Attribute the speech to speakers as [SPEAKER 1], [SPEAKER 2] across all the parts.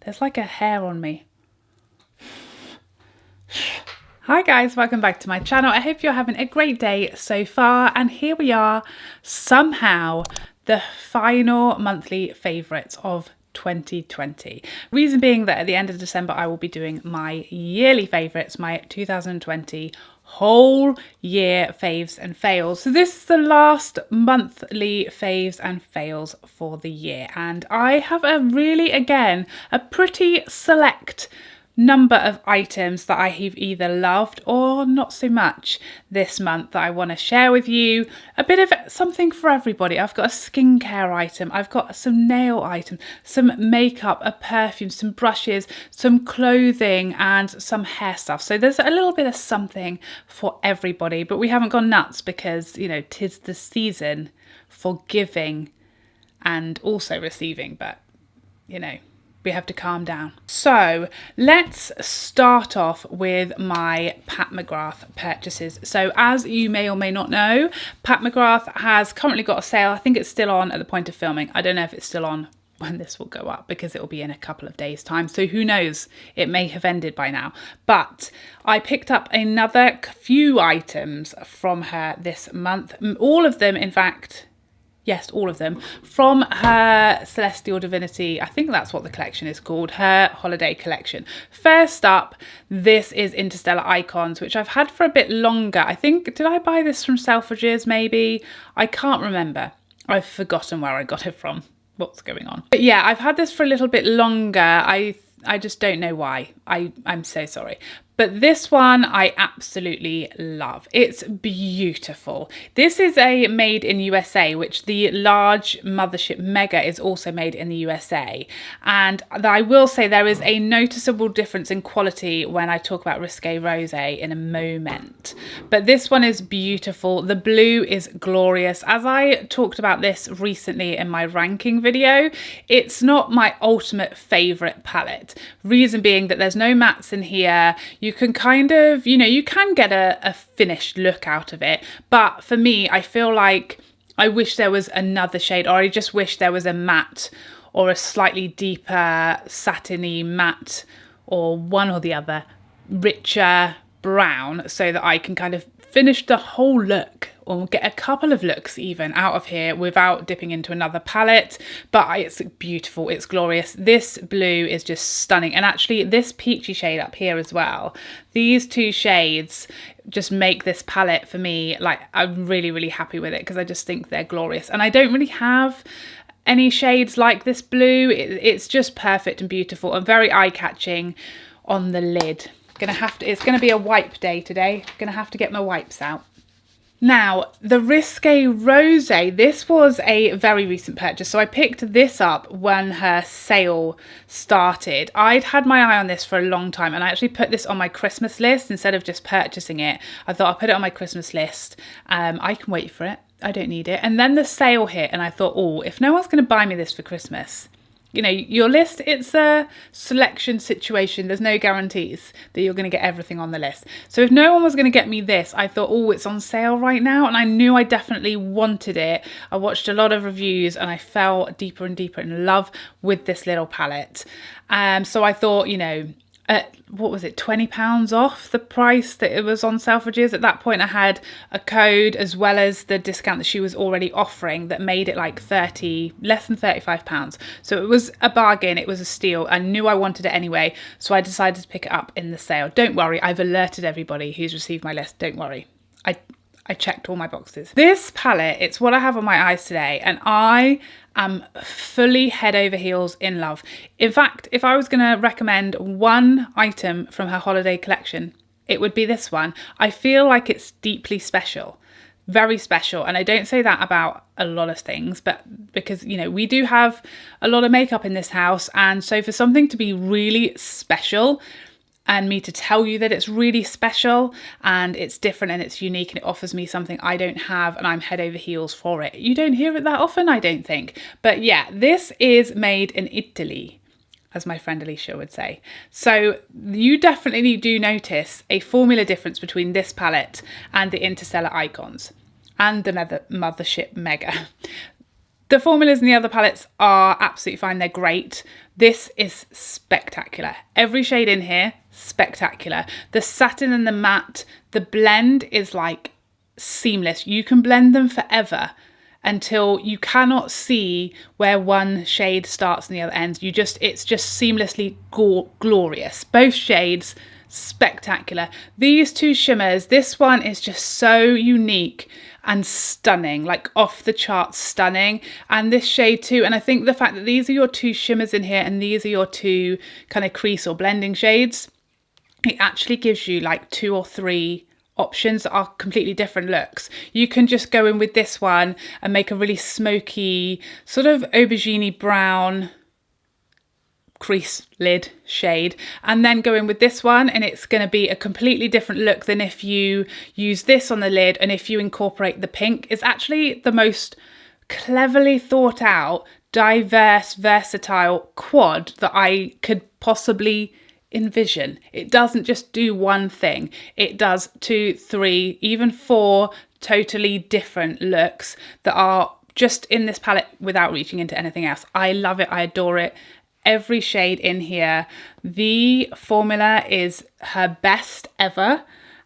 [SPEAKER 1] There's like a hair on me. Hi guys, welcome back to my channel. I hope you're having a great day so far, and here we are, somehow the final monthly favourites of 2020. Reason being that at the end of December I will be doing my yearly favourites, my 2020 whole year faves and fails. So this is the last monthly faves and fails for the year, and I have a pretty select number of items that I have either loved or not so much this month that I want to share with you. A bit of something for everybody. I've got a skincare item, I've got some nail item, some makeup, a perfume, some brushes, some clothing and some hair stuff. So there's a little bit of something for everybody, but we haven't gone nuts because, you know, 'tis the season for giving and also receiving, but you know, we have to calm down. So let's start off with my Pat McGrath purchases. So as you may or may not know, Pat McGrath has currently got a sale. I think it's still on at the point of filming. I don't know if it's still on when this will go up because it will be in a couple of days time. So who knows, it may have ended by now. But I picked up another few items from her this month. All of them, in fact, yes, all of them, from her Celestial Divinity. I think that's what the collection is called, her holiday collection. First up, this is Interstellar Icons, which I've had for a bit longer. I think, did I buy this from Selfridges maybe? I can't remember. I've forgotten where I got it from. What's going on? But yeah, I've had this for a little bit longer. I just don't know why. I'm so sorry. But this one I absolutely love. It's beautiful. This is a made in USA, which the large mothership Mega is also made in the USA. And I will say there is a noticeable difference in quality when I talk about Risque Rose in a moment. But this one is beautiful. The blue is glorious. As I talked about this recently in my ranking video, it's not my ultimate favourite palette. Reason being that there's no mattes in here. You can kind of, you know, you can get a finished look out of it. But for me, I feel like I wish there was another shade, or I just wish there was a matte or a slightly deeper satiny matte, or one or the other, richer brown, so that I can kind of finish the whole look or get a couple of looks even out of here without dipping into another palette. But it's beautiful, it's glorious. This blue is just stunning, and actually this peachy shade up here as well, these two shades just make this palette for me, like, I'm really happy with it because I just think they're glorious. And I don't really have any shades like this blue. It's just perfect and beautiful and very eye-catching on the lid. It's gonna be a wipe day today. Gonna have to get my wipes out. Now, the Risque Rose, this was a very recent purchase. So I picked this up when her sale started. I'd had my eye on this for a long time, and I actually put this on my Christmas list instead of just purchasing it. I thought I'll put it on my Christmas list. I can wait for it. I don't need it. And then the sale hit and I thought, oh, if no one's going to buy me this for Christmas, you know, your list, it's a selection situation. There's no guarantees that you're going to get everything on the list. So if no one was going to get me this, I thought, oh, it's on sale right now. And I knew I definitely wanted it. I watched a lot of reviews and I fell deeper and deeper in love with this little palette. So I thought, you know, what was it, £20 off the price that it was on Selfridges. At that point I had a code as well as the discount that she was already offering that made it like less than £35. So it was a bargain, it was a steal. I knew I wanted it anyway, so I decided to pick it up in the sale. Don't worry, I've alerted everybody who's received my list, don't worry. I checked all my boxes. This palette, it's what I have on my eyes today, and I am fully head over heels in love. In fact, if I was going to recommend one item from her holiday collection, it would be this one. I feel like it's deeply special, very special. And I don't say that about a lot of things, but because, you know, we do have a lot of makeup in this house. And so for something to be really special, and me to tell you that it's really special and it's different and it's unique and it offers me something I don't have, and I'm head over heels for it. You don't hear it that often, I don't think. But yeah, this is made in Italy, as my friend Alicia would say. So you definitely do notice a formula difference between this palette and the Interstellar Icons and the Mothership Mega. The formulas in the other palettes are absolutely fine, they're great, This is spectacular. Every shade in here, spectacular. The satin and the matte, the blend is like seamless. You can blend them forever until you cannot see where one shade starts and the other ends. It's just seamlessly glorious. Both shades, spectacular. These two shimmers, this one is just so unique and stunning, like off the charts stunning, and this shade too. And I think the fact that these are your two shimmers in here and these are your two kind of crease or blending shades, it actually gives you like 2 or 3 options that are completely different looks. You can just go in with this one and make a really smoky sort of aubergine brown crease lid shade, and then go in with this one and it's going to be a completely different look than if you use this on the lid. And if you incorporate the pink, it's actually the most cleverly thought out, diverse, versatile quad that I could possibly envision. It doesn't just do one thing, it does 2, 3, even 4 totally different looks that are just in this palette without reaching into anything else. I love it, I adore it. Every shade in here. The formula is her best ever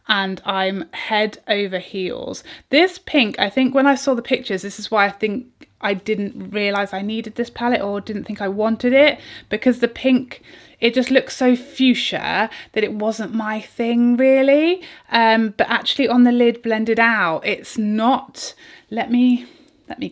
[SPEAKER 1] and I'm head over heels. This pink, I think when I saw the pictures, this is why I think I didn't realise I needed this palette or didn't think I wanted it, because the pink, it just looks so fuchsia that it wasn't my thing really. But actually on the lid blended out, it's not. Let me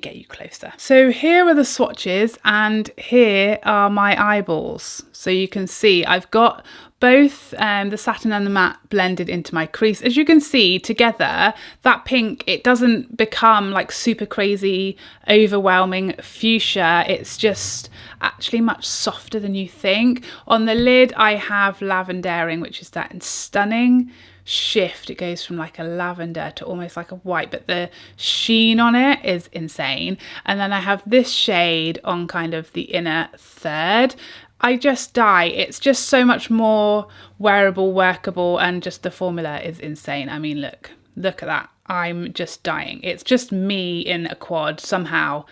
[SPEAKER 1] get you closer. So here are the swatches and here are my eyeballs. So you can see I've got both the satin and the matte blended into my crease. As you can see together, that pink, it doesn't become like super crazy, overwhelming fuchsia. It's just actually much softer than you think. On the lid, I have lavendering, which is that stunning shift. It goes from like a lavender to almost like a white, but the sheen on it is insane. And then I have this shade on kind of the inner third. I just die. It's just so much more wearable, workable, and just the formula is insane. I mean, look at that. I'm just dying. It's just me in a quad. Somehow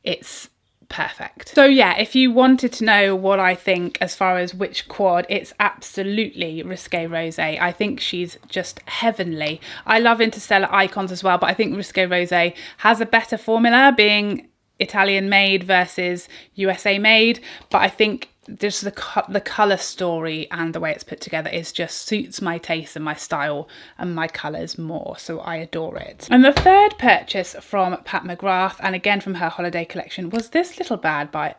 [SPEAKER 1] it's perfect. So yeah, if you wanted to know what I think as far as which quad, it's absolutely Risque Rose. I think she's just heavenly. I love Interstellar Icons as well, but I think Risque Rose has a better formula, being Italian made versus USA made. But I think just the colour story and the way it's put together is just suits my taste and my style and my colours more, so I adore it. And the third purchase from Pat McGrath, and again from her holiday collection, was this little bad by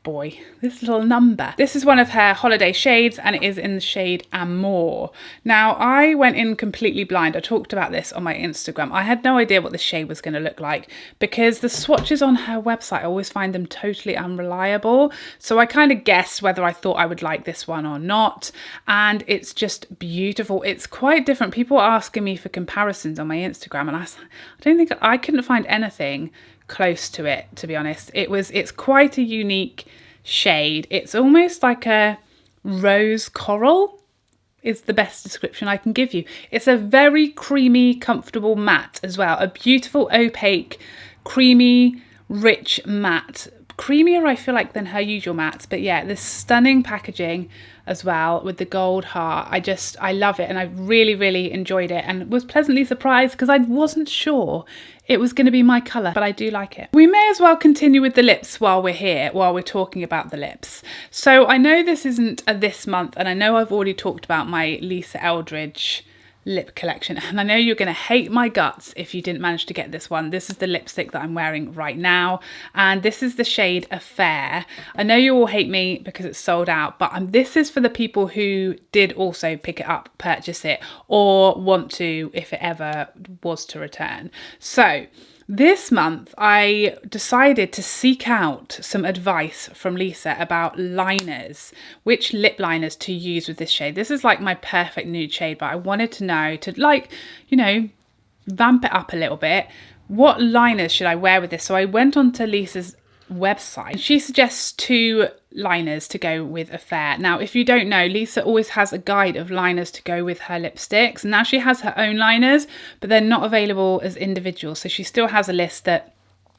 [SPEAKER 1] boy, this little number. This is one of her holiday shades and it is in the shade Amour. Now I went in completely blind. I talked about this on my Instagram. I had no idea what the shade was going to look like because the swatches on her website, I always find them totally unreliable. So I kind of guessed whether I thought I would like this one or not. And it's just beautiful. It's quite different. People are asking me for comparisons on my Instagram and I couldn't find anything close to it, to be honest. It's quite a unique shade. It's almost like a rose coral is the best description I can give you. It's a very creamy, comfortable matte as well. A beautiful opaque, creamy, rich matte. Creamier, I feel like, than her usual mattes, but yeah, this stunning packaging as well with the gold heart. I love it, and I really enjoyed it and was pleasantly surprised because I wasn't sure it was going to be my colour, but I do like it. We may as well continue with the lips while we're here, while we're talking about the lips. So I know this isn't a this month, and I know I've already talked about my Lisa Eldridge lip collection, and I know you're going to hate my guts if you didn't manage to get this one. This is the lipstick that I'm wearing right now, and this is the shade Affair. I know you all hate me because it's sold out, but this is for the people who did also pick it up, purchase it, or want to if it ever was to return. So this month, I decided to seek out some advice from Lisa about liners, which lip liners to use with this shade. This is like my perfect nude shade, but I wanted to know, to like, you know, vamp it up a little bit. What liners should I wear with this? So I went onto Lisa's website. She suggests 2 liners to go with Affair. Now, if you don't know, Lisa always has a guide of liners to go with her lipsticks. Now she has her own liners, but they're not available as individuals. So she still has a list that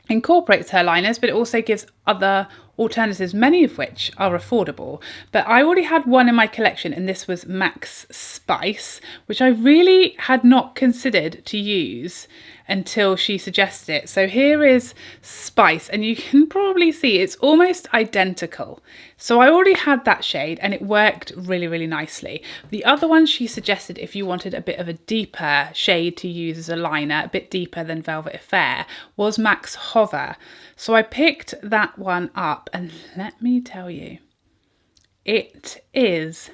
[SPEAKER 1] incorporates her liners, but it also gives other alternatives, many of which are affordable. But I already had one in my collection, and this was Max Spice, which I really had not considered to use until she suggested it. So here is Spice, and you can probably see it's almost identical. So I already had that shade and it worked really, really nicely. The other one she suggested, if you wanted a bit of a deeper shade to use as a liner, a bit deeper than Velvet Affair, was Max Hover. So I picked that one up, and let me tell you, it is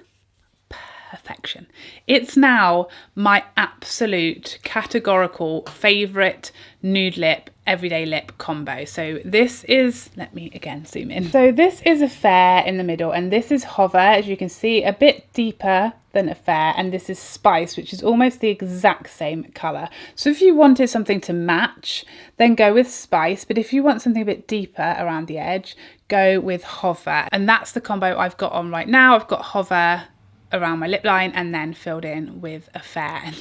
[SPEAKER 1] perfection. It's now my absolute categorical favourite nude lip, everyday lip combo. So this is, let me again zoom in. So this is Affair in the middle, and this is Hover, as you can see, a bit deeper than Affair, and this is Spice, which is almost the exact same colour. So if you wanted something to match, then go with Spice, but if you want something a bit deeper around the edge, go with Hover. And that's the combo I've got on right now. I've got Hover around my lip line and then filled in with Affair.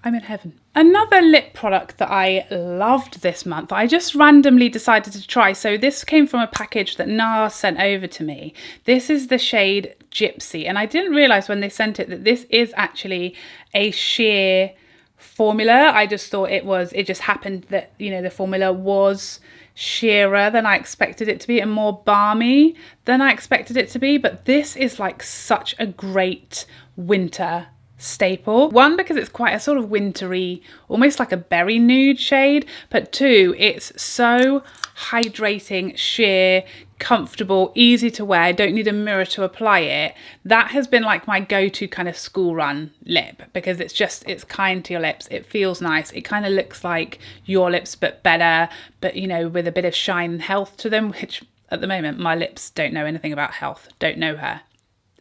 [SPEAKER 1] I'm in heaven. Another lip product that I loved this month, I just randomly decided to try. So this came from a package that Nars sent over to me. This is the shade Gypsy, and I didn't realise when they sent it that this is actually a sheer formula. I just thought it just happened that, you know, the formula was sheerer than I expected it to be and more balmy than I expected it to be. But this is like such a great winter staple. One, because it's quite a sort of wintry, almost like a berry nude shade, but two, it's so hydrating, sheer, comfortable, easy to wear, don't need a mirror to apply it. That has been like my go-to kind of school run lip, because it's kind to your lips, it feels nice, it kind of looks like your lips but better, but you know, with a bit of shine and health to them, which at the moment my lips don't know anything about health, don't know her,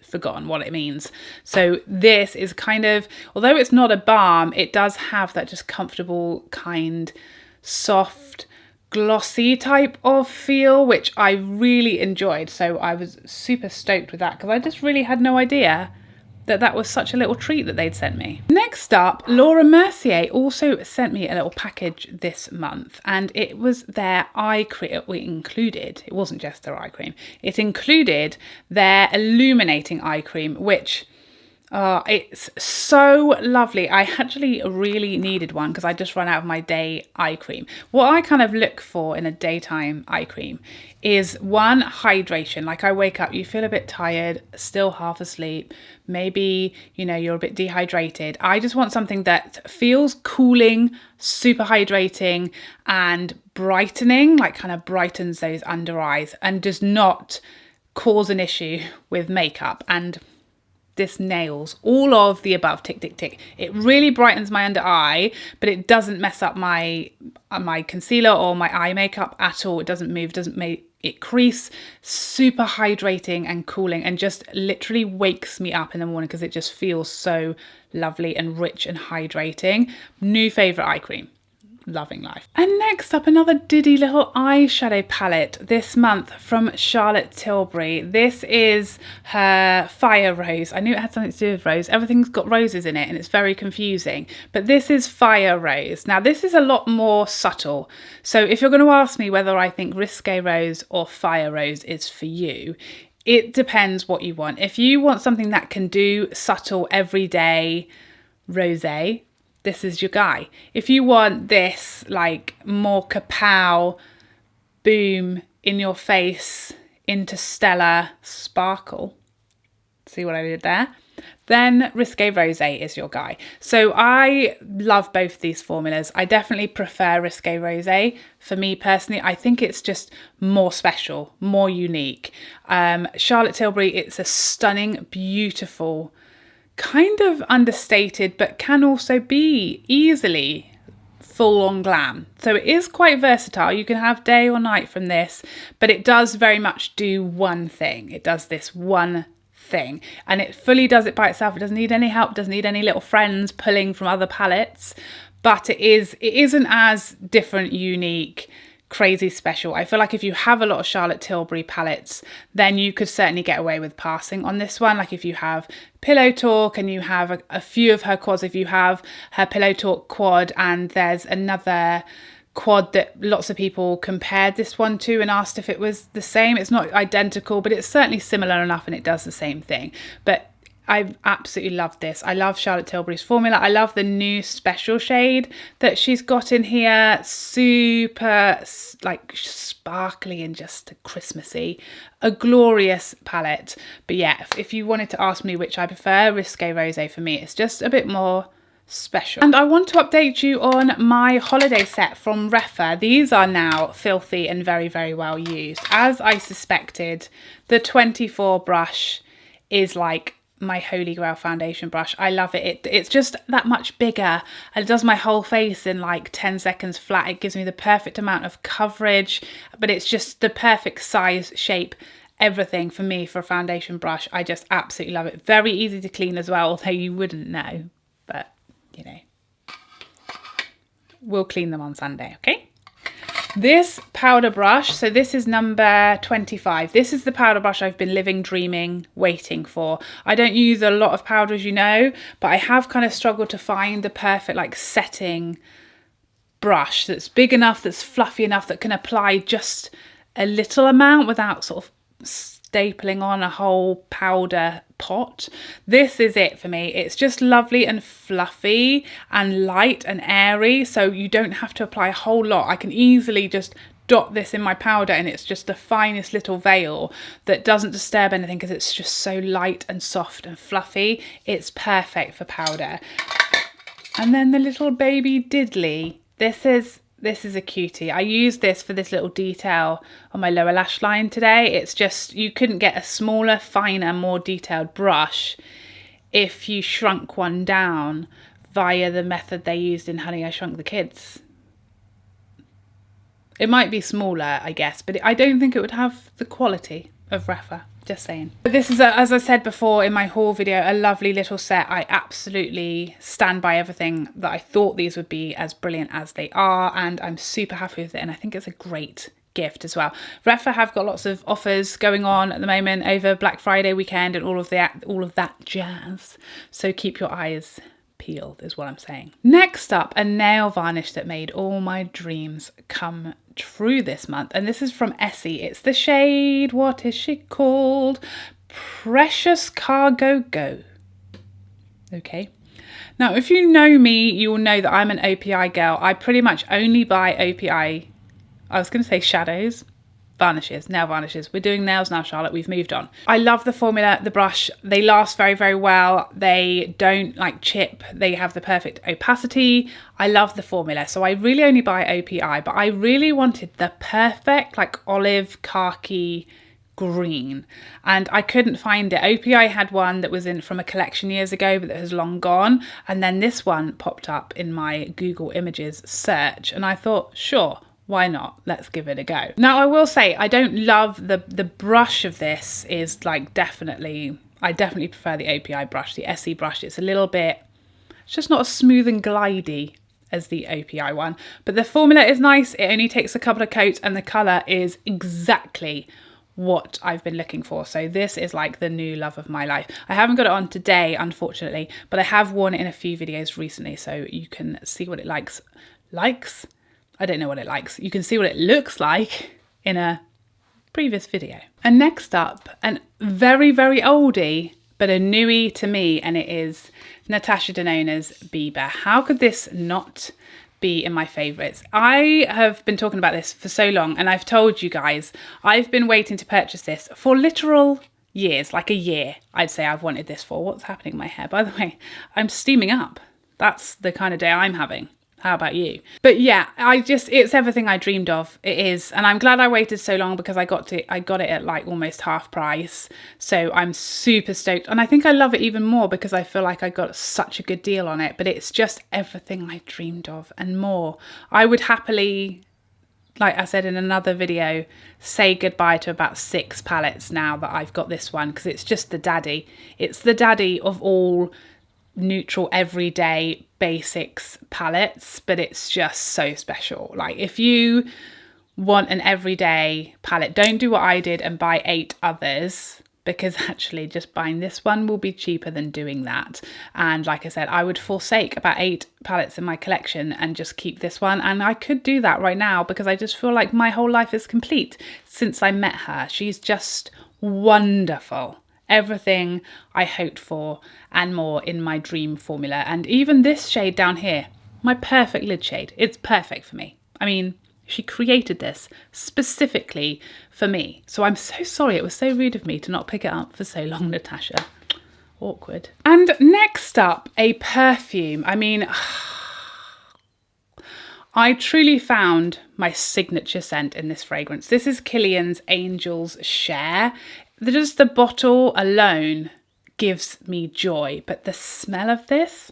[SPEAKER 1] forgotten what it means. So this is kind of, although it's not a balm, it does have that just comfortable, kind, soft, glossy type of feel, which I really enjoyed. So I was super stoked with that, because I just really had no idea that that was such a little treat that they'd sent me. Next up, Laura Mercier also sent me a little package this month, and it was their eye cream. It wasn't just their eye cream, it included their illuminating eye cream, which it's so lovely. I actually really needed one because I just ran out of my day eye cream. What I kind of look for in a daytime eye cream is, one, hydration. Like, I wake up, you feel a bit tired, still half asleep, maybe, you know, you're a bit dehydrated. I just want something that feels cooling, super hydrating and brightening, like kind of brightens those under eyes and does not cause an issue with makeup. And this nails all of the above, tick, tick, tick. It really brightens my under eye, but it doesn't mess up my concealer or my eye makeup at all. It doesn't move, doesn't make it crease. Super hydrating and cooling, and just literally wakes me up in the morning because it just feels so lovely and rich and hydrating. New favourite eye cream. Loving life. And next up, another diddy little eyeshadow palette this month from Charlotte Tilbury. This is her Fire Rose. I knew it had something to do with rose. Everything's got roses in it and it's very confusing, but this is Fire Rose. Now this is a lot more subtle. So if you're going to ask me whether I think Risque Rose or Fire Rose is for you, it depends what you want. If you want something that can do subtle everyday rosé, this is your guy. If you want this like more kapow, boom, in your face, interstellar sparkle, see what I did there? Then Risque Rose is your guy. So I love both these formulas. I definitely prefer Risque Rose. For me personally, I think it's just more special, more unique. Charlotte Tilbury, it's a stunning, beautiful, kind of understated, but can also be easily full on glam. So it is quite versatile. You can have day or night from this, but it does very much do one thing. It does this one thing, and it fully does it by itself. It doesn't need any help, doesn't need any little friends pulling from other palettes, but it isn't as different, unique, crazy special. I feel like if you have a lot of Charlotte Tilbury palettes, then you could certainly get away with passing on this one. Like if you have Pillow Talk and you have a few of her quads, if you have her Pillow Talk quad and there's another quad that lots of people compared this one to and asked if it was the same. It's not identical, but it's certainly similar enough and it does the same thing. But I absolutely love this. I love Charlotte Tilbury's formula. I love the new special shade that she's got in here. Super like sparkly and just Christmassy. A glorious palette. But yeah, if you wanted to ask me which I prefer, Risque Rose for me, it's just a bit more special. And I want to update you on my holiday set from Rephr. These are now filthy and very, very well used. As I suspected, the 24 brush is like my holy grail foundation brush. I love it. It's just that much bigger and it does my whole face in like 10 seconds flat. It gives me the perfect amount of coverage, but it's just the perfect size, shape, everything for me for a foundation brush. I just absolutely love it. Very easy to clean as well, although you wouldn't know, but you know, we'll clean them on Sunday, okay? This powder brush, so this is number 25. This is the powder brush I've been living, dreaming, waiting for. I don't use a lot of powder, as you know, but I have kind of struggled to find the perfect like setting brush that's big enough, that's fluffy enough, that can apply just a little amount without sort of stapling on a whole powder pot. This is it for me. It's just lovely and fluffy and light and airy, so you don't have to apply a whole lot. I can easily just dot this in my powder and it's just the finest little veil that doesn't disturb anything because it's just so light and soft and fluffy. It's perfect for powder. And then the little baby diddly. This is a cutie. I used this for this little detail on my lower lash line today. It's just, you couldn't get a smaller, finer, more detailed brush if you shrunk one down via the method they used in Honey, I Shrunk the Kids. It might be smaller, I guess, but I don't think it would have the quality of Rephr. Just saying. But this is, as I said before in my haul video, a lovely little set. I absolutely stand by everything that I thought these would be, as brilliant as they are, and I'm super happy with it, and I think it's a great gift as well. Rephr have got lots of offers going on at the moment over Black Friday weekend and all of that jazz. So keep your eyes peeled is what I'm saying. Next up, a nail varnish that made all my dreams come true this month, and this is from Essie. It's the shade, what is she called? Precious Cargo Go. Okay. Now, if you know me, you will know that I'm an OPI girl. I pretty much only buy OPI, I was going to say shadows, varnishes, nail varnishes. We're doing nails now, Charlotte. We've moved on. I love the formula, the brush. They last very, very well. They don't like chip. They have the perfect opacity. I love the formula. So I really only buy OPI, but I really wanted the perfect like olive khaki green and I couldn't find it. OPI had one that was in from a collection years ago but that has long gone, and then this one popped up in my Google Images search and I thought, sure, why not? Let's give it a go. Now, I will say I don't love the brush of this. Is like I definitely prefer the OPI brush, the Essie brush. It's a little bit, it's just not as smooth and glidey as the OPI one, but the formula is nice. It only takes a couple of coats and the colour is exactly what I've been looking for. So this is like the new love of my life. I haven't got it on today, unfortunately, but I have worn it in a few videos recently, so you can see what it likes. I don't know what it likes. You can see what it looks like in a previous video. And next up, a very, very oldie, but a newie to me, and it is Natasha Denona's Bieber. How could this not be in my favourites? I have been talking about this for so long, and I've told you guys, I've been waiting to purchase this for literal years, like a year. I'd say I've wanted this for. What's happening in my hair? By the way, I'm steaming up. That's the kind of day I'm having. How about you? But yeah, it's everything I dreamed of. It is. And I'm glad I waited so long because I got it at like almost half price. So I'm super stoked. And I think I love it even more because I feel like I got such a good deal on it. But it's just everything I dreamed of and more. I would happily, like I said in another video, say goodbye to about 6 palettes now that I've got this one, because it's just the daddy. It's the daddy of all neutral everyday basics palettes, but it's just so special. Like, if you want an everyday palette, don't do what I did and buy 8 others because actually just buying this one will be cheaper than doing that. And like I said, I would forsake about 8 palettes in my collection and just keep this one. And I could do that right now because I just feel like my whole life is complete since I met her. She's just wonderful. Everything I hoped for and more in my dream formula. And even this shade down here, my perfect lid shade, it's perfect for me. I mean, she created this specifically for me. So I'm so sorry. It was so rude of me to not pick it up for so long, Natasha. Awkward. And next up, a perfume. I mean, I truly found my signature scent in this fragrance. This is Kilian's Angel's Share. Just the bottle alone gives me joy. But the smell of this,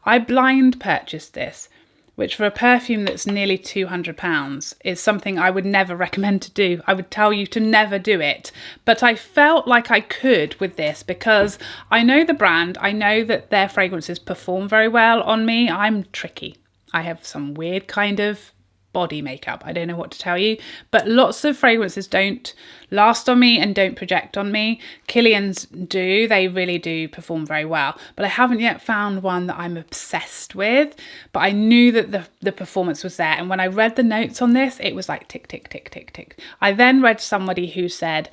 [SPEAKER 1] I blind purchased this, which for a perfume that's nearly £200 is something I would never recommend to do. I would tell you to never do it. But I felt like I could with this because I know the brand. I know that their fragrances perform very well on me. I'm tricky. I have some weird kind of body makeup. I don't know what to tell you, but lots of fragrances don't last on me and don't project on me. Kilian's do, they really do perform very well, but I haven't yet found one that I'm obsessed with. But I knew that the performance was there, and when I read the notes on this, it was like tick, tick, tick, tick, tick. I then read somebody who said,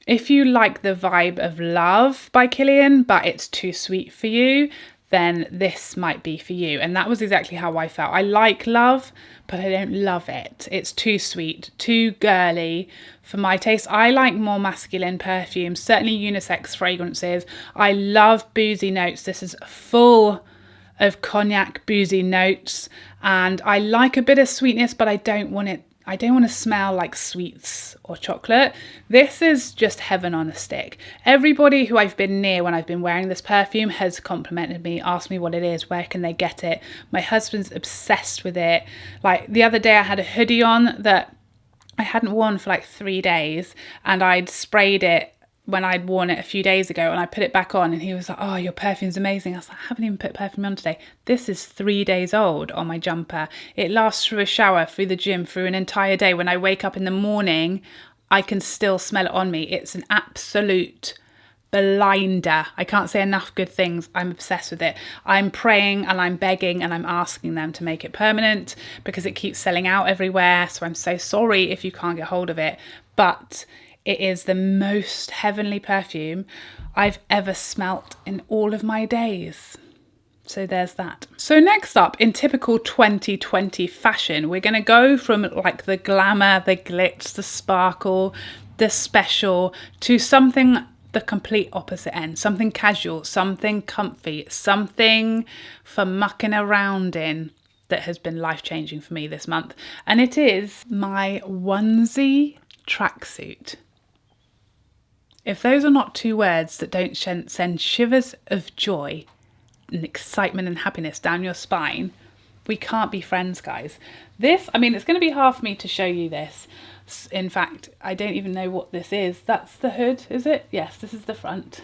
[SPEAKER 1] if you like the vibe of Love by Kilian, but it's too sweet for you, then this might be for you. And that was exactly how I felt. I like Love, but I don't love it. It's too sweet, too girly for my taste. I like more masculine perfumes, certainly unisex fragrances. I love boozy notes. This is full of cognac boozy notes, and I like a bit of sweetness, but I don't want to smell like sweets or chocolate. This is just heaven on a stick. Everybody who I've been near when I've been wearing this perfume has complimented me, asked me what it is, where can they get it. My husband's obsessed with it. Like the other day I had a hoodie on that I hadn't worn for like 3 days, and I'd sprayed it when I'd worn it a few days ago, and I put it back on and he was like, oh, your perfume's amazing. I was like, I haven't even put perfume on today. This is 3 days old on my jumper. It lasts through a shower, through the gym, through an entire day. When I wake up in the morning, I can still smell it on me. It's an absolute blinder. I can't say enough good things. I'm obsessed with it. I'm praying and I'm begging and I'm asking them to make it permanent because it keeps selling out everywhere. So I'm so sorry if you can't get hold of it. But it is the most heavenly perfume I've ever smelt in all of my days. So there's that. So next up, in typical 2020 fashion, we're going to go from like the glamour, the glitz, the sparkle, the special, to something the complete opposite end. Something casual, something comfy, something for mucking around in that has been life-changing for me this month. And it is my Onesie tracksuit. If those are not 2 words that don't send shivers of joy and excitement and happiness down your spine, we can't be friends, guys. This, I mean, it's going to be hard for me to show you this. In fact, I don't even know what this is. That's the hood, is it? Yes, this is the front.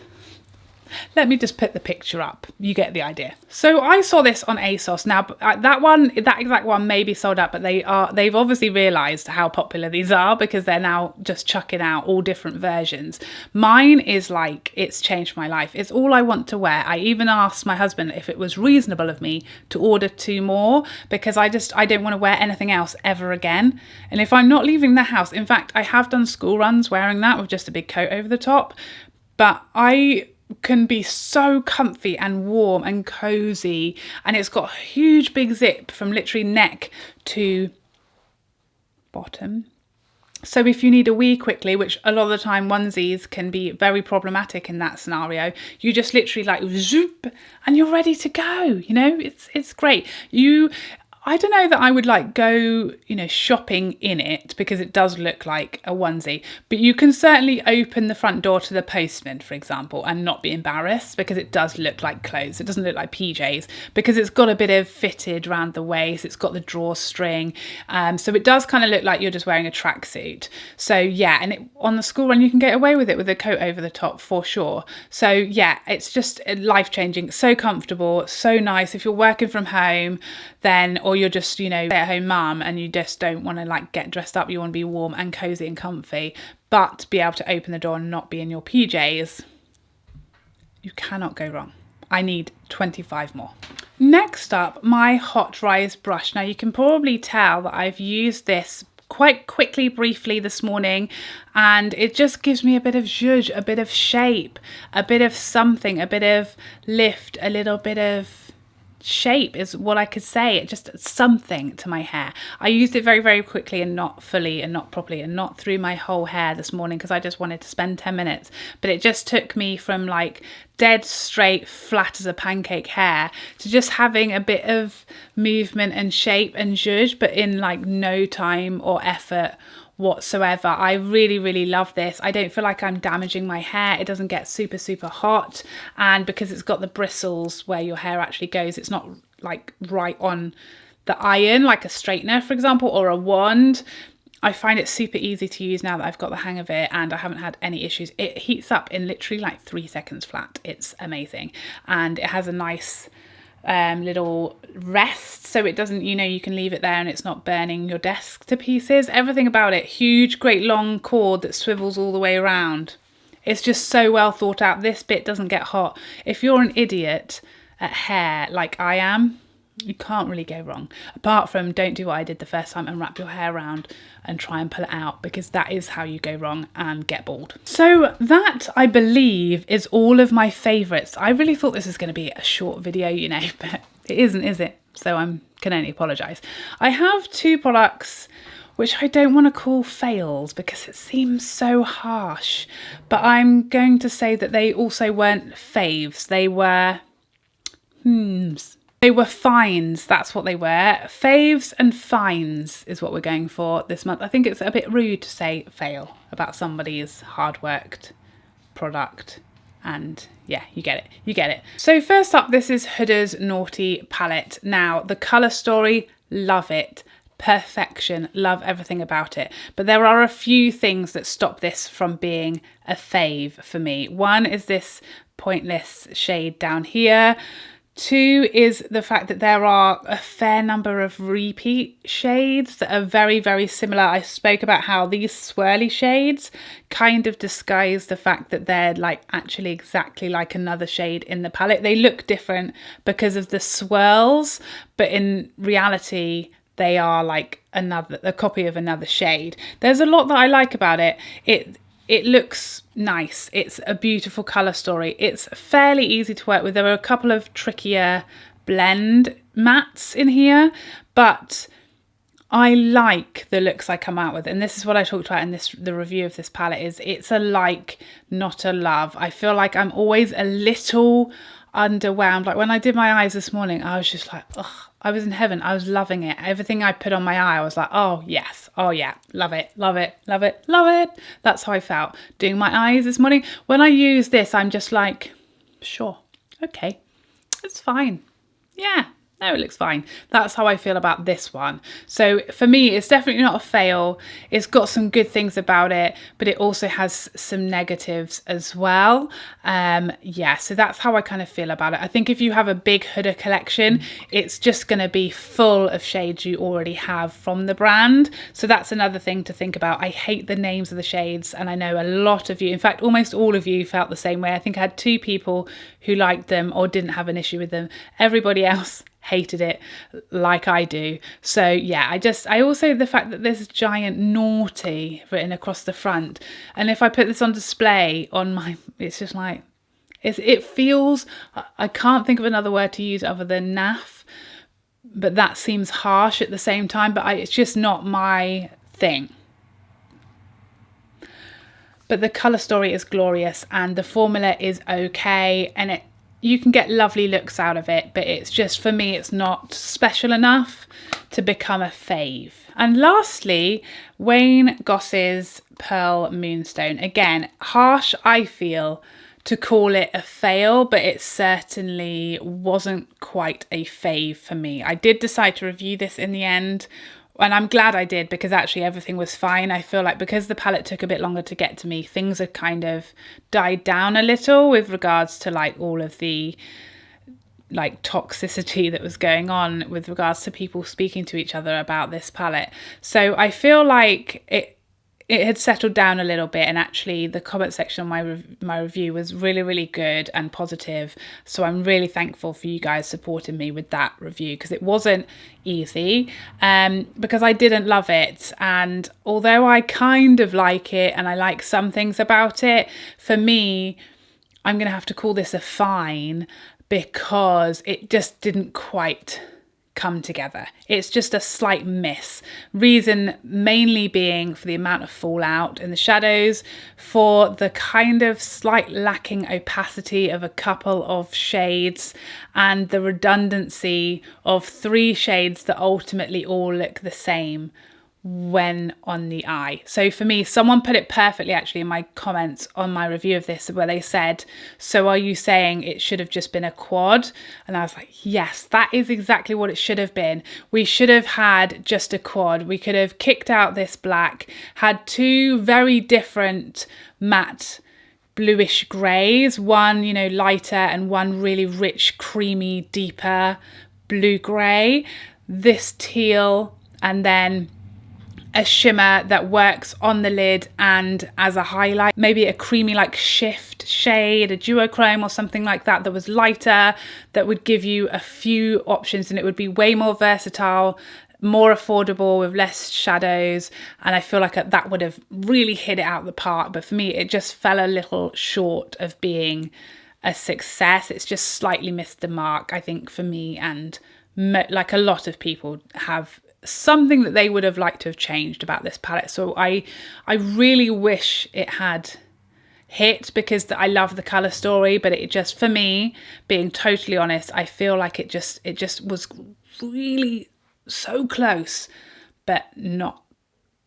[SPEAKER 1] Let me just put the picture up. You get the idea. So I saw this on ASOS. Now that exact one may be sold out, but they've obviously realized how popular these are because they're now just chucking out all different versions. Mine is like, it's changed my life. It's all I want to wear. I even asked my husband if it was reasonable of me to order 2 more because I don't want to wear anything else ever again. And if I'm not leaving the house, in fact, I have done school runs wearing that with just a big coat over the top, but I can be so comfy and warm and cozy, and it's got a huge big zip from literally neck to bottom. So if you need a wee quickly, which a lot of the time onesies can be very problematic in that scenario, you just literally like zoop and you're ready to go. You know, it's great. I don't know that I would like go, shopping in it because it does look like a onesie, but you can certainly open the front door to the postman, for example, and not be embarrassed because it does look like clothes. It doesn't look like PJs because it's got a bit of fitted around the waist. It's got the drawstring. So it does kind of look like you're just wearing a tracksuit. So yeah, and on the school run, you can get away with it with a coat over the top for sure. So yeah, it's just life-changing, so comfortable, so nice. If you're working from home, then, or you're just, stay-at-home mum and you just don't want to like get dressed up, you want to be warm and cozy and comfy, but be able to open the door and not be in your PJs, you cannot go wrong. I need 25 more. Next up, my Hot Rise brush. Now you can probably tell that I've used this quite quickly, briefly this morning, and it just gives me a bit of zhuzh, a bit of shape, a bit of something, a bit of lift, a little bit of shape is what I could say. It just something to my hair. I used it very, very quickly and not fully and not properly and not through my whole hair this morning because I just wanted to spend 10 minutes. But it just took me from like dead straight, flat as a pancake hair to just having a bit of movement and shape and zhuzh, but in like no time or effort whatsoever. I really, really love this. I don't feel like I'm damaging my hair. It doesn't get super, super hot. And because it's got the bristles where your hair actually goes, it's not like right on the iron, like a straightener, for example, or a wand. I find it super easy to use now that I've got the hang of it, and I haven't had any issues. It heats up in literally like 3 seconds flat. It's amazing. And it has a nice little rest, so it doesn't, you know, you can leave it there and it's not burning your desk to pieces. Everything about it, huge, great long cord that swivels all the way around. It's just so well thought out. This bit doesn't get hot. If you're an idiot at hair like I am, you can't really go wrong, apart from don't do what I did the first time and wrap your hair around and try and pull it out, because that is how you go wrong and get bald. So that, I believe, is all of my favourites. I really thought this was going to be a short video, you know, but it isn't, is it? So I can only apologise. I have 2 products which I don't want to call fails because it seems so harsh, but I'm going to say that they also weren't faves. They were They were finds, that's what they were. Faves and finds is what we're going for this month. I think it's a bit rude to say fail about somebody's hard-worked product. And yeah, you get it, you get it. So first up, this is Huda's Naughty palette. Now, the colour story, love it. Perfection, love everything about it. But there are a few things that stop this from being a fave for me. One is this pointless shade down here. 2 is the fact that there are a fair number of repeat shades that are very, very similar. I spoke about how these swirly shades kind of disguise the fact that they're like actually exactly like another shade in the palette. They look different because of the swirls, but in reality, they are like a copy of another shade. There's a lot that I like about it. It looks nice. It's a beautiful colour story. It's fairly easy to work with. There are a couple of trickier blend mattes in here, but I like the looks I come out with. And this is what I talked about in the review of this palette, is it's a like, not a love. I feel like I'm always a little underwhelmed. Like when I did my eyes this morning, I was just like, ugh, I was in heaven. I was loving it. Everything I put on my eye, I was like, oh yes, oh yeah, love it, love it, love it, love it. That's how I felt doing my eyes this morning. When I use this, I'm just like, sure, okay, it's fine. Yeah, no, it looks fine. That's how I feel about this one. So for me, it's definitely not a fail. It's got some good things about it, but it also has some negatives as well. Yeah, so that's how I kind of feel about it. I think if you have a big Huda collection, it's just going to be full of shades you already have from the brand. So that's another thing to think about. I hate the names of the shades, and I know a lot of you, in fact, almost all of you felt the same way. I think I had 2 people who liked them or didn't have an issue with them. Everybody else hated it like I do. So yeah, I also, the fact that there's a giant naughty written across the front, and if I put this on display on my, it's just like, it feels, I can't think of another word to use other than naff, but that seems harsh at the same time, but it's just not my thing. But the colour story is glorious and the formula is okay, and you can get lovely looks out of it, but it's just, for me, it's not special enough to become a fave. And lastly, Wayne Goss's Pearl Moonstone. Again, harsh, I feel, to call it a fail, but it certainly wasn't quite a fave for me. I did decide to review this in the end, and I'm glad I did, because actually everything was fine. I feel like because the palette took a bit longer to get to me, things had kind of died down a little with regards to like all of the like toxicity that was going on with regards to people speaking to each other about this palette. So I feel like it had settled down a little bit, and actually the comment section on my review was really, really good and positive. So I'm really thankful for you guys supporting me with that review, because it wasn't easy, because I didn't love it. And although I kind of like it and I like some things about it, for me, I'm going to have to call this a fine, because it just didn't quite come together. It's just a slight miss. Reason mainly being for the amount of fallout in the shadows, for the kind of slight lacking opacity of a couple of shades, and the redundancy of 3 shades that ultimately all look the same when on the eye. So for me, someone put it perfectly actually in my comments on my review of this, where they said, so are you saying it should have just been a quad? And I was like, yes, that is exactly what it should have been. We should have had just a quad. We could have kicked out this black, had 2 very different matte bluish greys, one, you know, lighter, and one really rich, creamy, deeper blue grey, this teal, and then a shimmer that works on the lid and as a highlight, maybe a creamy like shift shade, a duochrome or something like that, that was lighter, that would give you a few options, and it would be way more versatile, more affordable, with less shadows. And I feel like that would have really hit it out of the park. But for me, it just fell a little short of being a success. It's just slightly missed the mark, I think, for me, and like a lot of people have something that they would have liked to have changed about this palette. So I really wish it had hit, because I love the color story, but it just, for me, being totally honest, I feel like it just was really so close, but not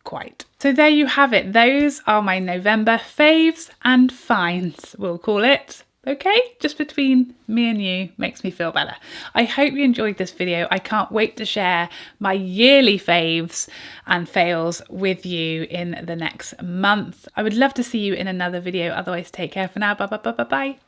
[SPEAKER 1] quite. So there you have it. Those are my November faves and finds, we'll call it. Okay, just between me and you, makes me feel better. I hope you enjoyed this video. I can't wait to share my yearly faves and fails with you in the next month. I would love to see you in another video. Otherwise, take care for now. Bye, bye, bye, bye, bye.